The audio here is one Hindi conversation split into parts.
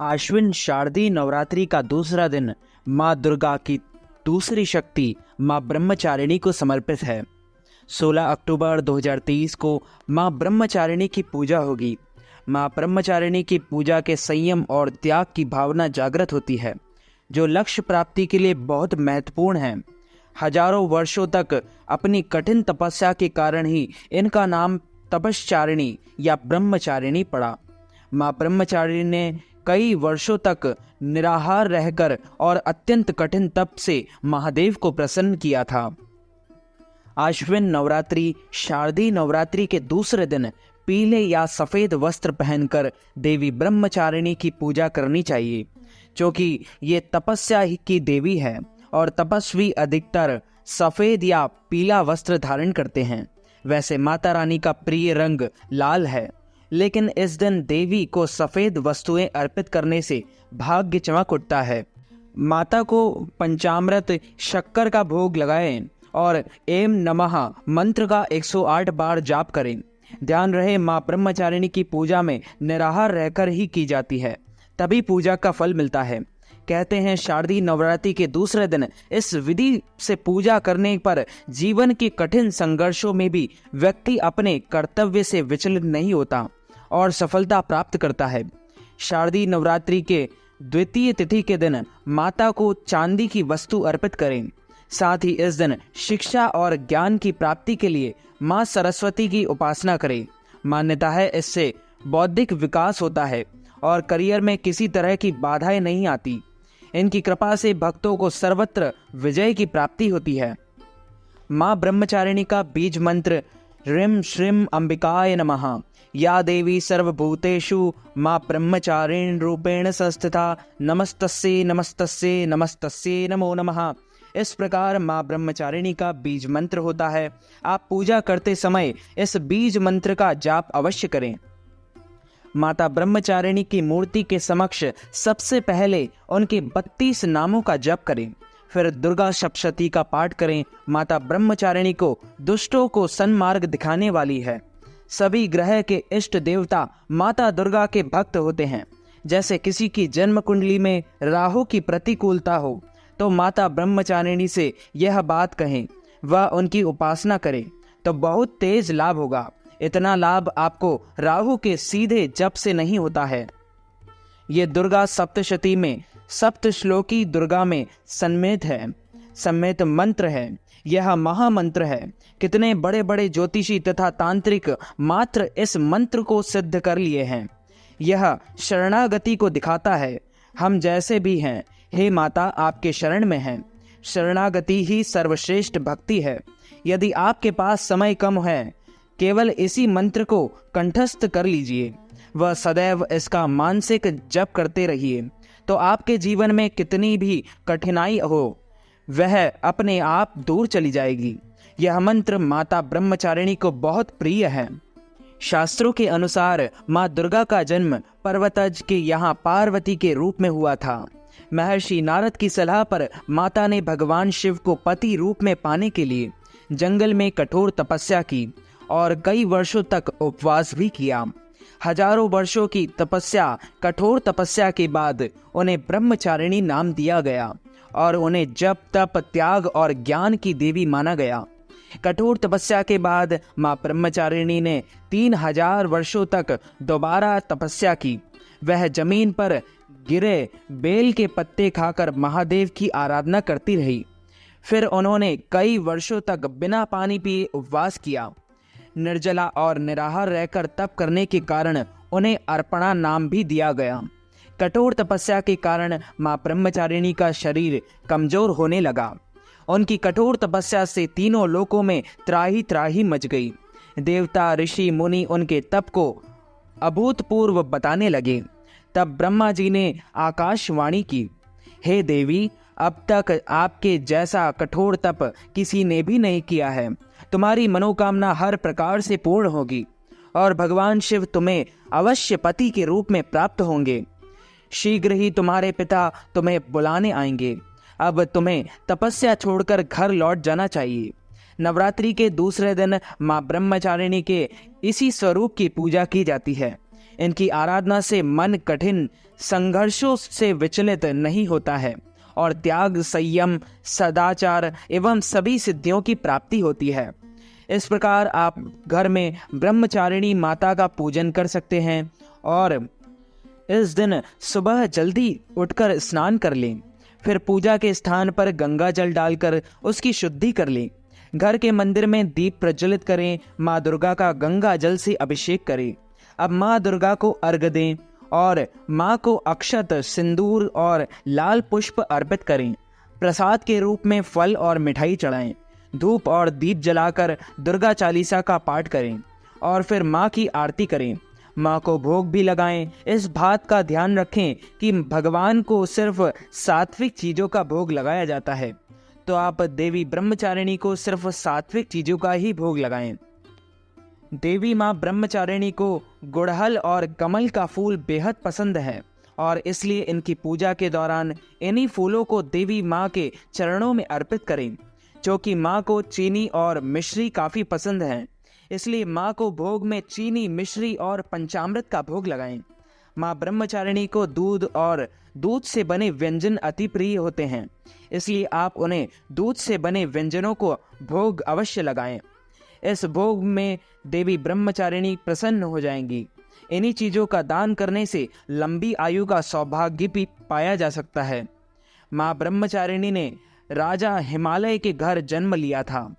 आश्विन शारदीय नवरात्रि का दूसरा दिन माँ दुर्गा की दूसरी शक्ति माँ ब्रह्मचारिणी को समर्पित है। 16 अक्टूबर 2023 को माँ ब्रह्मचारिणी की पूजा होगी। माँ ब्रह्मचारिणी की पूजा के संयम और त्याग की भावना जागृत होती है, जो लक्ष्य प्राप्ति के लिए बहुत महत्वपूर्ण है। हजारों वर्षों तक अपनी कठिन तपस्या के कारण ही इनका नाम तपश्चारिणी या ब्रह्मचारिणी पड़ा। माँ ब्रह्मचारिणी ने कई वर्षों तक निराहार रहकर और अत्यंत कठिन तप से महादेव को प्रसन्न किया था। आश्विन नवरात्रि शारदीय नवरात्रि के दूसरे दिन पीले या सफेद वस्त्र पहनकर देवी ब्रह्मचारिणी की पूजा करनी चाहिए, क्योंकि ये तपस्या की देवी है और तपस्वी अधिकतर सफेद या पीला वस्त्र धारण करते हैं। वैसे माता रानी का प्रिय रंग लाल है, लेकिन इस दिन देवी को सफेद वस्तुएं अर्पित करने से भाग्य चमक उठता है। माता को पंचामृत शक्कर का भोग लगाएं और एम नमः मंत्र का 108 बार जाप करें। ध्यान रहे, माँ ब्रह्मचारिणी की पूजा में निराहार रहकर ही की जाती है, तभी पूजा का फल मिलता है। कहते हैं शारदीय नवरात्रि के दूसरे दिन इस विधि से पूजा करने पर जीवन के कठिन संघर्षों में भी व्यक्ति अपने कर्तव्य से विचलित नहीं होता और सफलता प्राप्त करता है। शारदीय नवरात्रि के द्वितीय तिथि के दिन माता को चांदी की वस्तु अर्पित करें। साथ ही इस दिन शिक्षा और ज्ञान की प्राप्ति के लिए माँ सरस्वती की उपासना करें। मान्यता है इससे बौद्धिक विकास होता है और करियर में किसी तरह की बाधाएं नहीं आती। इनकी कृपा से भक्तों को सर्वत्र विजय की प्राप्ति होती है। माँ ब्रह्मचारिणी का बीज मंत्र ह्रीं श्रीं अंबिकाय नमः। या देवी सर्वभूतेषु माँ ब्रह्मचारिणी रूपेण संस्थिता नमस्तस्यै नमस्तस्यै नमस्तस्यै नमो नमः। इस प्रकार माँ ब्रह्मचारिणी का बीज मंत्र होता है। आप पूजा करते समय इस बीज मंत्र का जाप अवश्य करें। माता ब्रह्मचारिणी की मूर्ति के समक्ष सबसे पहले उनके 32 नामों का जप करें, फिर दुर्गा सप्तशती का पाठ करें। माता ब्रह्मचारिणी को दुष्टों को सन्मार्ग दिखाने वाली है। सभी ग्रह के इष्ट देवता माता दुर्गा के भक्त होते हैं। जैसे किसी की जन्म कुंडली में राहु की प्रतिकूलता हो तो माता ब्रह्मचारिणी से यह बात कहें, वह उनकी उपासना करें तो बहुत तेज लाभ होगा। इतना लाभ आपको राहु के सीधे जप से नहीं होता है। ये दुर्गा सप्तशती में सप्त श्लोकी दुर्गा में सम्मिलित मंत्र है। यह महामंत्र है। कितने बड़े बड़े ज्योतिषी तथा तांत्रिक मात्र इस मंत्र को सिद्ध कर लिए हैं। यह शरणागति को दिखाता है। हम जैसे भी हैं, हे माता आपके शरण में हैं। शरणागति ही सर्वश्रेष्ठ भक्ति है। यदि आपके पास समय कम है, केवल इसी मंत्र को कंठस्थ कर लीजिए, वह सदैव इसका मानसिक जप करते रहिए, तो आपके जीवन में कितनी भी कठिनाई हो वह अपने आप दूर चली जाएगी। यह मंत्र माता ब्रह्मचारिणी को बहुत प्रिय है। शास्त्रों के अनुसार माँ दुर्गा का जन्म पर्वतज के यहाँ पार्वती के रूप में हुआ था। महर्षि नारद की सलाह पर माता ने भगवान शिव को पति रूप में पाने के लिए जंगल में कठोर तपस्या की और कई वर्षों तक उपवास भी किया। हजारों वर्षों की तपस्या, कठोर तपस्या के बाद उन्हें ब्रह्मचारिणी नाम दिया गया और उन्हें जप तप त्याग और ज्ञान की देवी माना गया। कठोर तपस्या के बाद माँ ब्रह्मचारिणी ने 3000 वर्षों तक दोबारा तपस्या की। वह जमीन पर गिरे बेल के पत्ते खाकर महादेव की आराधना करती रही। फिर उन्होंने कई वर्षों तक बिना पानी पिए उपवास किया। निर्जला और निराहार रहकर तप करने के कारण उन्हें अर्पणा नाम भी दिया गया। कठोर तपस्या के कारण माँ ब्रह्मचारिणी का शरीर कमजोर होने लगा। उनकी कठोर तपस्या से तीनों लोकों में त्राही त्राही मच गई। देवता ऋषि मुनि उनके तप को अभूतपूर्व बताने लगे। तब ब्रह्मा जी ने आकाशवाणी की, हे देवी, अब तक आपके जैसा कठोर तप किसी ने भी नहीं किया है। तुम्हारी मनोकामना हर प्रकार से पूर्ण होगी और भगवान शिव तुम्हें अवश्य पति के रूप में प्राप्त होंगे। शीघ्र ही तुम्हारे पिता तुम्हें बुलाने आएंगे। अब तुम्हें तपस्या छोड़कर घर लौट जाना चाहिए। नवरात्रि के दूसरे दिन माँ ब्रह्मचारिणी के इसी स्वरूप की पूजा की जाती है। इनकी आराधना से मन कठिन संघर्षों से विचलित नहीं होता है और त्याग, संयम, सदाचार एवं सभी सिद्धियों की प्राप्ति होती है। इस प्रकार आप घर में ब्रह्मचारिणी माता का पूजन कर सकते हैं और इस दिन सुबह जल्दी उठकर स्नान कर लें। फिर पूजा के स्थान पर गंगा जल डालकर उसकी शुद्धि कर लें। घर के मंदिर में दीप प्रज्वलित करें। माँ दुर्गा का गंगा जल से अभिषेक करें। अब माँ दुर्गा को अर्घ दें और माँ को अक्षत, सिंदूर और लाल पुष्प अर्पित करें। प्रसाद के रूप में फल और मिठाई चढ़ाएं। धूप और दीप जलाकर दुर्गा चालीसा का पाठ करें और फिर माँ की आरती करें। माँ को भोग भी लगाएं। इस बात का ध्यान रखें कि भगवान को सिर्फ सात्विक चीज़ों का भोग लगाया जाता है, तो आप देवी ब्रह्मचारिणी को सिर्फ सात्विक चीज़ों का ही भोग लगाएं। देवी माँ ब्रह्मचारिणी को गुड़हल और कमल का फूल बेहद पसंद है और इसलिए इनकी पूजा के दौरान इन्हीं फूलों को देवी माँ के चरणों में अर्पित करें। क्योंकि माँ को चीनी और मिश्री काफ़ी पसंद है, इसलिए माँ को भोग में चीनी, मिश्री और पंचामृत का भोग लगाएं। माँ ब्रह्मचारिणी को दूध और दूध से बने व्यंजन अति प्रिय होते हैं, इसलिए आप उन्हें दूध से बने व्यंजनों को भोग अवश्य लगाएं। इस भोग में देवी ब्रह्मचारिणी प्रसन्न हो जाएंगी। इन्हीं चीज़ों का दान करने से लंबी आयु का सौभाग्य भी पाया जा सकता है। माँ ब्रह्मचारिणी ने राजा हिमालय के घर जन्म लिया था,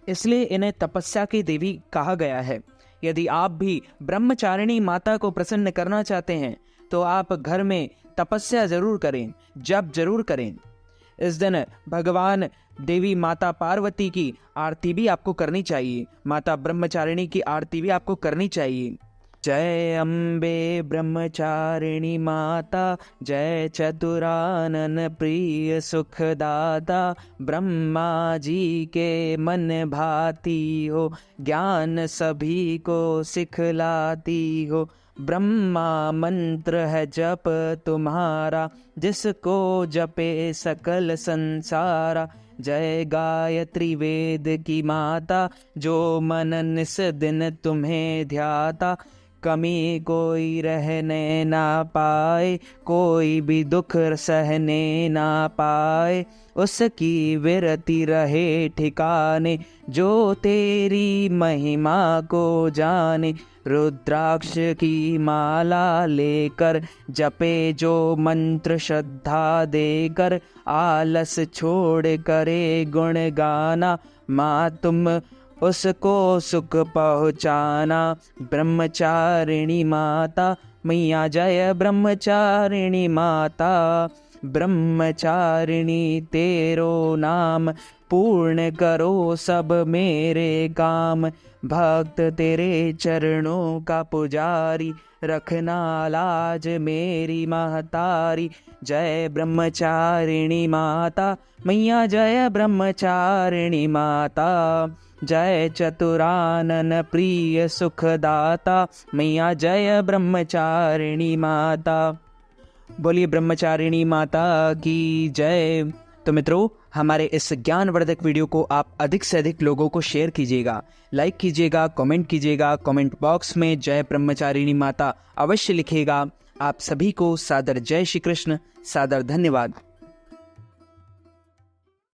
इसलिए इन्हें तपस्या की देवी कहा गया है। यदि आप भी ब्रह्मचारिणी माता को प्रसन्न करना चाहते हैं तो आप घर में तपस्या जरूर करें, जप जरूर करें। इस दिन भगवान देवी माता पार्वती की आरती भी आपको करनी चाहिए। माता ब्रह्मचारिणी की आरती भी आपको करनी चाहिए। जय अम्बे ब्रह्मचारिणी माता, जय चतुरानन प्रिय सुखदाता। ब्रह्मा जी के मन भाती हो, ज्ञान सभी को सिखलाती हो। ब्रह्मा मंत्र है जप तुम्हारा, जिसको जपे सकल संसारा। जय गायत्री वेद की माता, जो मन निस दिन तुम्हें ध्याता। कमी कोई रहने ना पाए, कोई भी दुख सहने ना पाए। उसकी विरति रहे ठिकाने, जो तेरी महिमा को जाने। रुद्राक्ष की माला लेकर जपे जो मंत्र श्रद्धा देकर। आलस छोड़ करे गुण गाना, माँ तुम उसको सुख पहुँचाना। ब्रह्मचारिणी माता मैया जय ब्रह्मचारिणी माता। ब्रह्मचारिणी तेरो नाम, पूर्ण करो सब मेरे काम। भक्त तेरे चरणों का पुजारी, रखना लाज मेरी महतारी। जय ब्रह्मचारिणी माता मैया जय ब्रह्मचारिणी माता। जय चतुरानन प्रिय सुखदाता मैया जय ब्रह्मचारिणी माता। बोलिए ब्रह्मचारिणी माता की जय। तो मित्रों, हमारे इस ज्ञानवर्धक वीडियो को आप अधिक से अधिक लोगों को शेयर कीजिएगा, लाइक कीजिएगा, कमेंट कीजिएगा। कमेंट बॉक्स में जय ब्रह्मचारिणी माता अवश्य लिखिएगा। आप सभी को सादर जय श्री कृष्ण, सादर धन्यवाद।